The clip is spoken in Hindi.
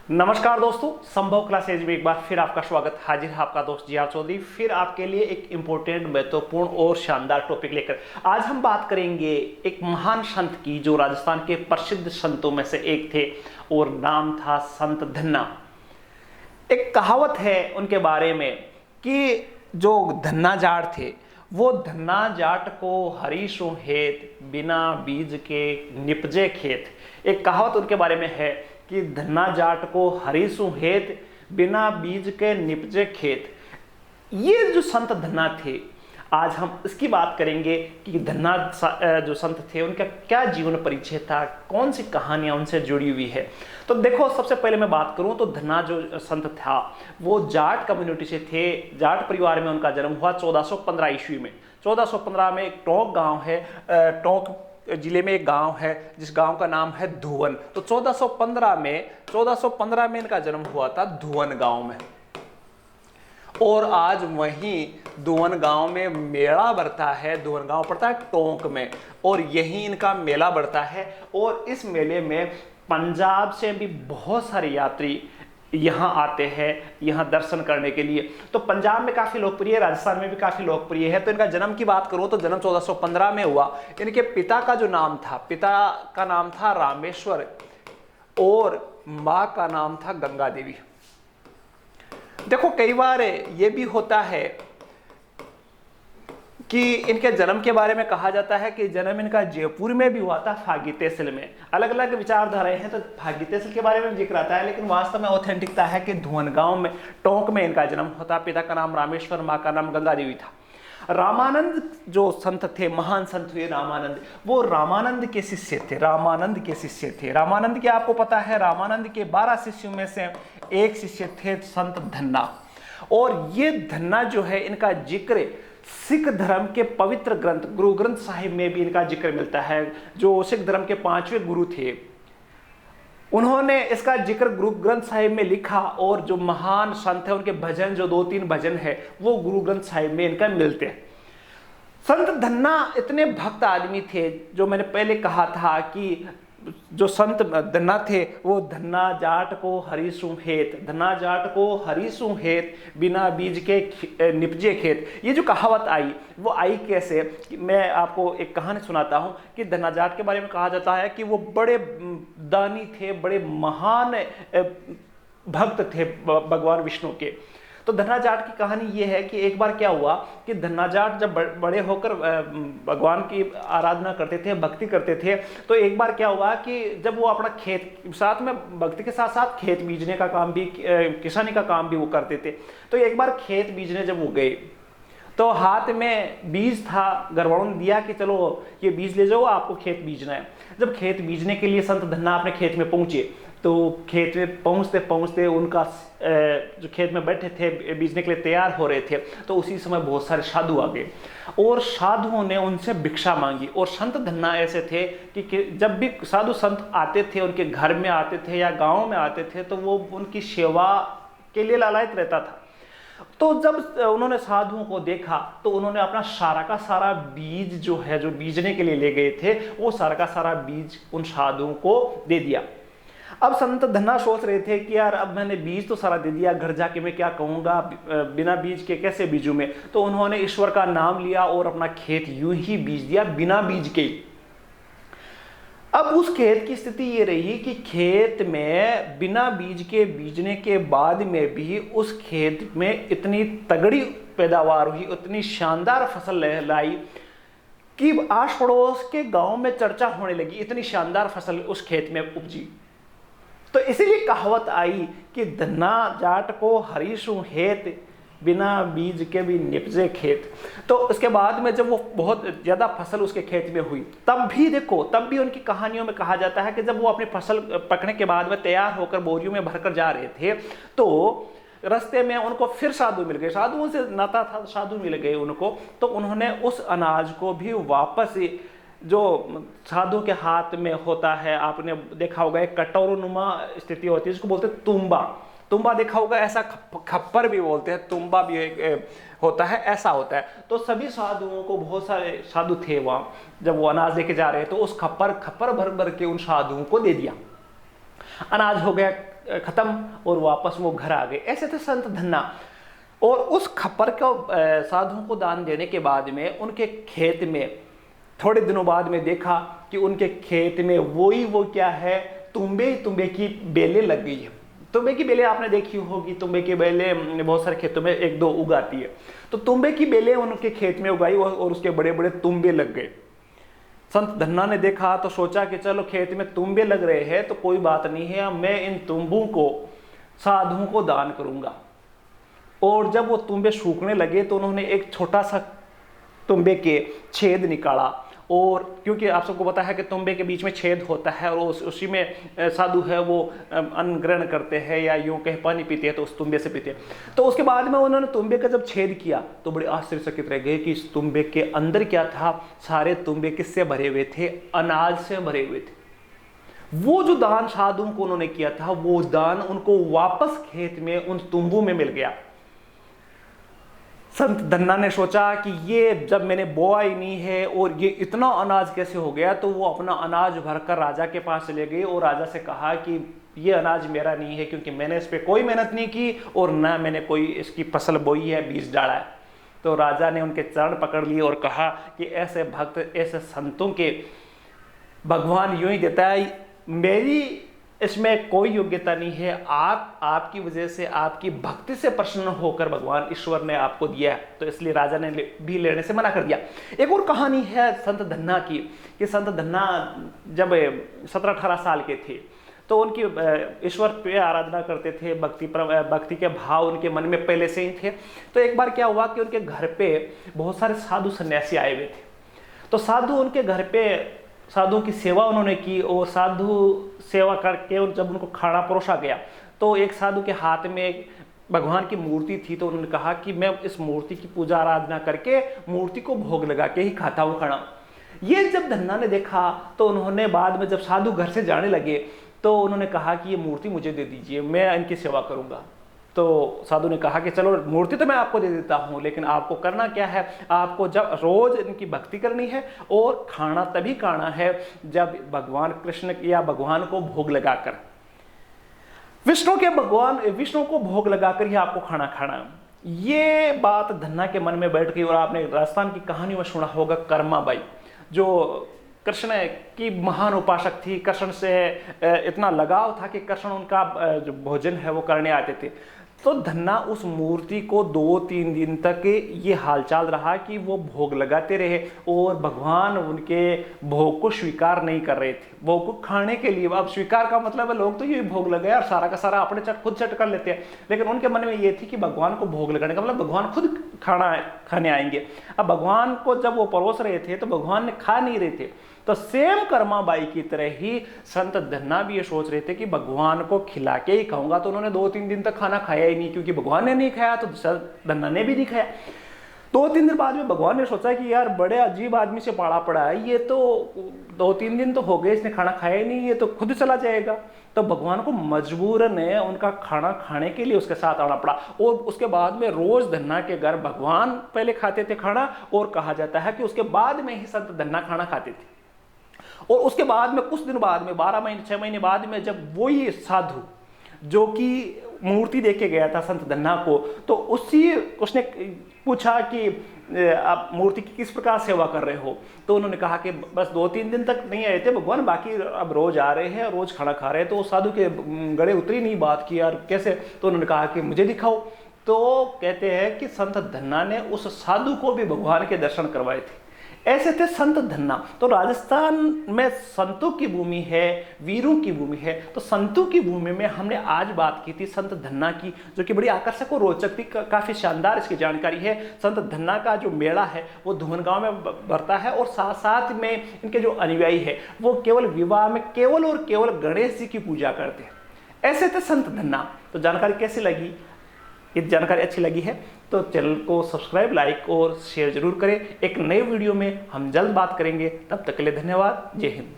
नमस्कार दोस्तों, संभव क्लासेज में एक बार फिर आपका स्वागत। हाजिर है आपका दोस्त जिया चौधरी, फिर आपके लिए एक इंपॉर्टेंट, महत्वपूर्ण और शानदार टॉपिक लेकर। आज हम बात करेंगे एक महान संत की, जो राजस्थान के प्रसिद्ध संतों में से एक थे और नाम था संत धन्ना। एक कहावत है उनके बारे में कि जो धन्ना जाट थे, वो धन्ना जाट को हरी सो हेत, बिना बीज के निपजे खेत। एक कहावत उनके बारे में है कि धन्ना जाट को हरी सो हेत, बिना बीज के निपजे खेत। ये जो संत धन्ना थे, आज हम इसकी बात करेंगे कि धन्ना जो संत थे उनका क्या जीवन परिचय था, कौन सी कहानियां उनसे जुड़ी हुई है। तो देखो, सबसे पहले मैं बात करूं तो धन्ना जो संत था वो जाट कम्युनिटी से थे। जाट परिवार में उनका जन्म हुआ 1415 ईस्वी में। 1415 में एक टोंक गांव है, टोंक जिले में एक गांव है जिस गांव का नाम है धुवन। तो 1415 में इनका जन्म हुआ था धुवन गांव में। और आज वहीं धुवन गांव में मेला बढ़ता है। धुवन गांव पड़ता है टोंक में, और यहीं इनका मेला बढ़ता है। और इस मेले में पंजाब से भी बहुत सारे यात्री यहाँ आते हैं, यहाँ दर्शन करने के लिए। तो पंजाब में काफ़ी लोकप्रिय है, राजस्थान में भी काफ़ी लोकप्रिय है। तो इनका जन्म की बात करूँ तो जन्म 1415 में हुआ। इनके पिता का जो नाम था, पिता का नाम था रामेश्वर और माँ का नाम था गंगा देवी। देखो, कई बार ये भी होता है कि इनके जन्म के बारे में कहा जाता है कि जन्म इनका जयपुर में भी हुआ था, फागी तहसील में। अलग अलग विचारधाराएं हैं, तो फागी तहसील के बारे में जिक्र आता है, लेकिन वास्तव में ऑथेंटिकता है कि धुवन गांव में, टोंक में इनका जन्म होता। पिता का नाम रामेश्वर, माँ का नाम गंगा देवी था। रामानंद जो संत थे, महान संत हुए रामानंद, वो रामानंद के शिष्य थे। रामानंद के शिष्य थे। रामानंद के आपको पता है, रामानंद के 12 शिष्यों में से एक शिष्य थे संत धन्ना। और ये धन्ना जो है, इनका जिक्र सिख धर्म के पवित्र ग्रंथ गुरु ग्रंथ साहिब में भी इनका जिक्र मिलता है। जो सिख धर्म के 5वें गुरु थे, उन्होंने इसका जिक्र गुरु ग्रंथ साहिब में लिखा। और जो महान संत है, उनके भजन, जो 2-3 भजन है, वो गुरु ग्रंथ साहिब में इनका मिलते हैं। संत धन्ना इतने भक्त आदमी थे, जो मैंने पहले कहा था कि जो संत धन्ना थे वो धन्ना जाट को हरी सु हेत, धन्ना जाट को हरी सु हेत, बिना बीज के निपजे खेत। ये जो कहावत आई, वो आई कैसे? मैं आपको एक कहानी सुनाता हूँ कि धन्ना जाट के बारे में कहा जाता है कि वो बड़े दानी थे, बड़े महान भक्त थे भगवान विष्णु के। तो धन्ना जाट की कहानी ये है कि एक बार क्या हुआ कि धन्ना जाट जब बड़े होकर भगवान की आराधना करते थे, भक्ति करते थे, तो एक बार क्या हुआ कि जब वो अपना खेत, साथ में भक्ति के साथ साथ खेत बीजने का काम भी, किसानी का काम भी वो करते थे। तो एक बार खेत बीजने जब वो गए, तो हाथ में बीज था, घरवालों ने दिया कि चलो ये बीज ले जाओ, आपको खेत बीजना है। जब खेत बीजने के लिए संत धन्ना अपने खेत में पहुंचे, तो खेत में पहुंचते पहुंचते उनका जो खेत में बैठे थे, बीजने के लिए तैयार हो रहे थे, तो उसी समय बहुत सारे साधु आ गए और साधुओं ने उनसे भिक्षा मांगी। और संत धन्ना ऐसे थे कि जब भी साधु संत आते थे, उनके घर में आते थे या गांव में आते थे, तो वो उनकी सेवा के लिए लालायित रहता था। तो जब उन्होंने साधुओं को देखा, तो उन्होंने अपना सारा का सारा बीज जो है, जो बीजने के लिए ले गए थे, वो सारा का सारा बीज उन साधुओं को दे दिया। अब संत धन्ना सोच रहे थे कि यार, अब मैंने बीज तो सारा दे दिया, घर जाके मैं क्या कहूँगा, बिना बीज के कैसे बीजूं मैं। तो उन्होंने ईश्वर का नाम लिया और अपना खेत यूं ही बीज दिया, बिना बीज के। अब उस खेत की स्थिति ये रही कि खेत में बिना बीज के बीजने के बाद में भी उस खेत में इतनी तगड़ी पैदावार हुई, उतनी शानदार फसल लाई कि आस पड़ोस के गांव में चर्चा होने लगी। इतनी शानदार फसल उस खेत में उपजी। तो इसीलिए कहावत आई कि धन्ना जाट को हरी सु हेत, बिना बीज के भी निपजे खेत। तो उसके बाद में जब वो बहुत ज्यादा फसल उसके खेत में हुई, तब भी देखो, तब भी उनकी कहानियों में कहा जाता है कि जब वो अपनी फसल पकने के बाद में तैयार होकर बोरियों में भरकर जा रहे थे, तो रास्ते में उनको फिर साधु मिल गए। साधुओं से नाता था, साधु मिल गए उनको। तो उन्होंने उस अनाज को भी वापस, जो साधु के हाथ में होता है, आपने देखा होगा एक कटोरनुमा स्थिति होती है, जिसको बोलते हैं तुम्बा। तुम्बा देखा होगा, ऐसा खप्पर भी बोलते हैं, तुम्बा भी एक होता है, ऐसा होता है। तो सभी साधुओं को, बहुत सारे साधु थे वहाँ, जब वो अनाज लेके जा रहे हैं, तो उस खप्पर भर भर के उन साधुओं को दे दिया। अनाज हो गया खत्म और वापस वो घर आ गए। ऐसे थे संत धन्ना। और उस खप्पर को साधुओं को दान देने के बाद में उनके खेत में थोड़े दिनों बाद में देखा कि उनके खेत में वो क्या है, तुम्बे की बेलें लग गई है। तुम्बे की बेलें आपने देखी होगी, तुम्बे की बेलें बहुत सारे खेतों में एक दो उगाती है। तो तुम्बे की बेलें उनके खेत में उगाई और उसके बड़े बड़े तुम्बे लग गए। संत धन्ना ने देखा तो सोचा कि चलो खेत में तुम्बे लग रहे हैं तो कोई बात नहीं है, मैं इन तुम्बों को साधुओं को दान करूंगा। और जब वो तुम्बे सूखने लगे तो उन्होंने एक छोटा सा तुम्बे के छेद निकाला। और क्योंकि आप सबको पता है कि तुम्बे के बीच में छेद होता है और उसी में साधु है वो अन्न ग्रहण करते हैं या यूं कहीं पानी पीते हैं तो उस तुम्बे से पीते हैं। तो उसके बाद में उन्होंने तुम्बे का जब छेद किया तो बड़े आश्चर्यचकित रह गए कि इस तुम्बे के अंदर क्या था। सारे तुम्बे किससे भरे हुए थे? अनाज से भरे हुए थे। वो जो दान साधुओं को उन्होंने किया था वो दान उनको वापस खेत में उन तुम्बों में मिल गया। संत धन्ना ने सोचा कि ये जब मैंने बोआ ही नहीं है और ये इतना अनाज कैसे हो गया। तो वो अपना अनाज भरकर राजा के पास चले गए और राजा से कहा कि ये अनाज मेरा नहीं है क्योंकि मैंने इस पर कोई मेहनत नहीं की और ना मैंने कोई इसकी फसल बोई है, बीज डाला है। तो राजा ने उनके चरण पकड़ लिए और कहा कि ऐसे भक्त, ऐसे संतों के भगवान यूं ही देता है, मेरी इसमें कोई योग्यता नहीं है। आपकी वजह से, आपकी भक्ति से प्रसन्न होकर भगवान ईश्वर ने आपको दिया है। तो इसलिए राजा ने भी लेने से मना कर दिया। एक और कहानी है संत धन्ना की कि संत धन्ना जब 17-18 साल के थे तो उनकी ईश्वर पे आराधना करते थे, भक्ति के भाव उनके मन में पहले से ही थे। तो एक बार क्या हुआ कि उनके घर पे बहुत सारे साधु सन्यासी आए हुए थे। तो साधु उनके घर पे साधुओं की सेवा उन्होंने की और साधु सेवा करके जब उनको खाना परोसा गया तो एक साधु के हाथ में एक भगवान की मूर्ति थी। तो उन्होंने कहा कि मैं इस मूर्ति की पूजा आराधना करके मूर्ति को भोग लगा के ही खाता हूँ खाना। ये जब धन्ना ने देखा तो उन्होंने बाद में जब साधु घर से जाने लगे तो उन्होंने कहा कि ये मूर्ति मुझे दे दीजिए, मैं इनकी सेवा करूँगा। तो साधु ने कहा कि चलो मूर्ति तो मैं आपको दे देता हूँ, लेकिन आपको करना क्या है, आपको जब रोज इनकी भक्ति करनी है और खाना तभी खाना है जब भगवान कृष्ण या भगवान को भोग लगाकर, विष्णु को भोग लगाकर ही आपको खाना खाना। ये बात धन्ना के मन में बैठ गई। और आपने राजस्थान की कहानी में सुना होगा कर्माबाई, जो कृष्ण की महान उपासक थी। कृष्ण से इतना लगाव था कि कृष्ण उनका जो भोजन है वो करने आते थे। तो धन्ना उस मूर्ति को 2-3 दिन तक ये हालचाल रहा कि वो भोग लगाते रहे और भगवान उनके भोग को स्वीकार नहीं कर रहे थे। भोग को खाने के लिए, अब स्वीकार का मतलब है लोग तो ये भोग लगाए और सारा का सारा अपने खुद चट कर लेते हैं, लेकिन उनके मन में ये थी कि भगवान को भोग लगाने का मतलब भगवान खुद खाने आएंगे। अब भगवान को जब वो परोस रहे थे तो भगवान ने खा नहीं रहे थे। तो सेम कर्माबाई की तरह ही संत धन्ना भी ये सोच रहे थे कि भगवान को खिला के ही खाऊंगा। तो उन्होंने 2-3 दिन तक खाना खाया ही नहीं, क्योंकि भगवान ने नहीं खाया तो धन्ना ने भी नहीं खाया। 2-3 दिन बाद में भगवान ने सोचा कि यार बड़े अजीब आदमी से पाला पड़ा है, ये तो 2-3 दिन तो हो गए इसने खाना खाया ही नहीं, ये तो खुद चला जाएगा। तो भगवान को मजबूरन उनका खाना खाने के लिए उसके साथ आना पड़ा। और उसके बाद में रोज धन्ना के घर भगवान पहले खाते थे खाना, और कहा जाता है कि उसके बाद में ही संत धन्ना खाना खाते थे। और उसके बाद में कुछ दिन बाद में 6 महीने बाद में जब वही साधु जो कि मूर्ति देके गया था संत धन्ना को, तो उसने पूछा कि आप मूर्ति की किस प्रकार सेवा कर रहे हो। तो उन्होंने कहा कि बस 2-3 दिन तक नहीं आए थे भगवान, बाकी अब रोज आ रहे हैं, रोज खाना खा रहे हैं। तो साधु के गड़े उतरी नहीं बात की, यार कैसे। तो उन्होंने कहा कि मुझे दिखाओ। तो कहते हैं कि संत धन्ना ने उस साधु को भी भगवान के दर्शन करवाए थे। ऐसे थे संत धन्ना। तो राजस्थान में संतों की भूमि है, वीरों की भूमि है। तो संतों की भूमि में हमने आज बात की थी संत धन्ना की, जो कि बड़ी आकर्षक और रोचक थी, काफी शानदार इसकी जानकारी है। संत धन्ना का जो मेला है वो धुवनगांव में बढ़ता है, और साथ साथ में इनके जो अनुयायी है वो केवल विवाह में केवल और केवल गणेश जी की पूजा करते हैं। ऐसे थे संत धन्ना। तो जानकारी कैसी लगी? ये जानकारी अच्छी लगी है तो चैनल को सब्सक्राइब, लाइक और शेयर जरूर करें। एक नए वीडियो में हम जल्द बात करेंगे। तब तक के लिए धन्यवाद। जय हिंद।